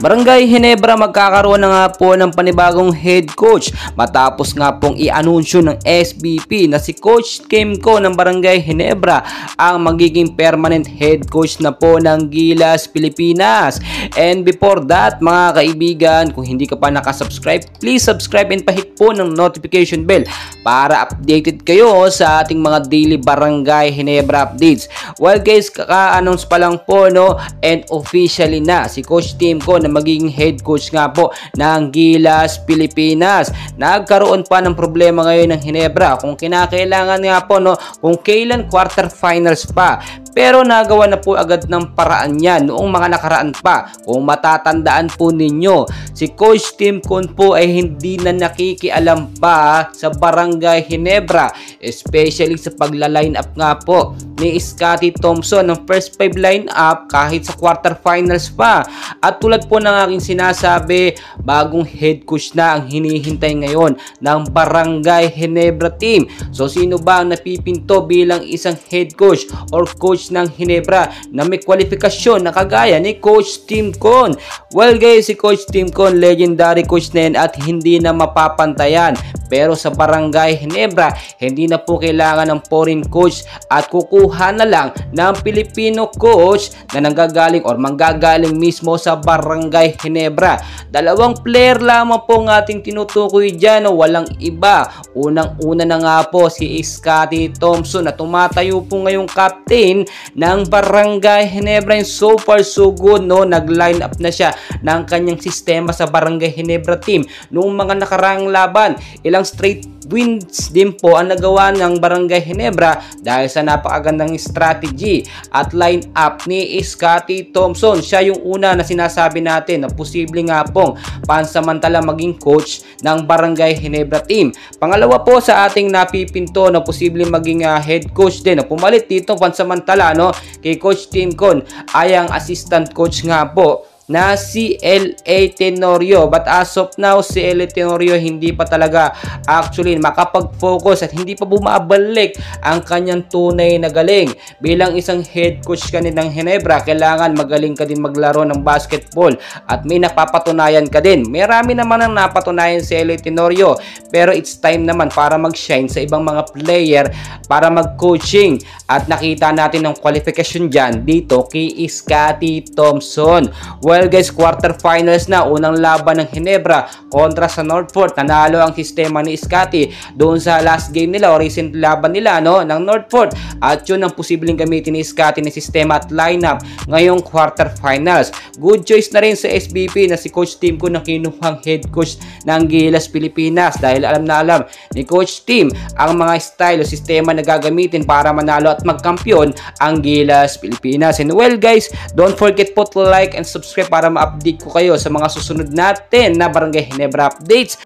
Barangay Ginebra magkakaroon na nga po ng panibagong head coach matapos nga pong i-anunsyo ng SBP na si Coach Kimco ng Barangay Ginebra ang magiging permanent head coach na po ng Gilas Pilipinas. And before that mga kaibigan, kung hindi ka pa nakasubscribe, please subscribe and pahit po ng notification bell para updated kayo sa ating mga daily Barangay Ginebra updates. Well guys, kaka-announce pa lang po and officially na si Coach Kimco na magiging head coach nga po ng Gilas Pilipinas. Nagkaroon pa ng problema ngayon ng Ginebra kung kinakailangan nga po kung kailan quarterfinals pa. Pero nagawa na po agad ng paraan yan noong mga nakaraan pa. Kung matatandaan po ninyo, si Coach Kimco po ay hindi na nakikialam pa sa Barangay Ginebra, especially sa pagla-line up nga po ni Scotty Thompson ng first 5 line-up kahit sa quarterfinals pa. At tulad po ng aking sinasabi, bagong head coach na ang hinihintay ngayon ng Barangay Ginebra team. So sino ba ang napipinto bilang isang head coach or coach ng Ginebra na may kwalifikasyon na kagaya ni Coach Kimco? Well guys, si Coach Kimco legendary coach na yan at hindi na mapapantayan. Pero sa Barangay Ginebra, hindi na po kailangan ng foreign coach at kukuha na lang ng Filipino coach na nanggagaling or manggagaling mismo sa Barangay Ginebra. Dalawang player lamang po ng ating tinutukoy dyan, walang iba. Unang-una na nga po si Scotty Thompson na tumatayo po ngayong captain ng Barangay Ginebra. And so far so good, nag-line up na siya ng kanyang sistema sa Barangay Ginebra team. Noong mga nakaraang laban, ilang straight wins din po ang nagawa ng Barangay Ginebra dahil sa napakagandang strategy at line up ni Scotty Thompson. Siya yung una na sinasabi natin na posible nga pong pansamantala maging coach ng Barangay Ginebra team. Pangalawa po sa ating napipinto na posible maging head coach din na pumalit dito pansamantala kay Coach Kimco ay ang assistant coach nga po na si L.A. Tenorio. But as of now, si L.A. Tenorio hindi pa talaga actually makapag-focus at hindi pa bumabalik ang kanyang tunay na galing. Bilang isang head coach ka ng Ginebra, kailangan magaling ka din maglaro ng basketball at may napapatunayan ka din. Marami naman ang napatunayan si L.A. Tenorio, pero it's time naman para mag-shine sa ibang mga player para mag-coaching at nakita natin ang qualification dyan dito kay Scotty Thompson. Well guys, quarterfinals na, unang laban ng Ginebra kontra sa Northfort. Nanalo ang sistema ni Scotty doon sa last game nila o recent laban nila ng Northfort. At yun ang posibleng gamitin ni Scotty na sistema at lineup ngayong quarterfinals. Good choice na rin sa SBP na si Coach Kimco na kinuhang head coach ng Gilas Pilipinas dahil alam na alam ni Coach Tim ang mga style o sistema na gagamitin para manalo at magkampiyon ang Gilas Pilipinas. And well guys, don't forget po to like and subscribe para ma-update ko kayo sa mga susunod natin na Barangay Ginebra updates.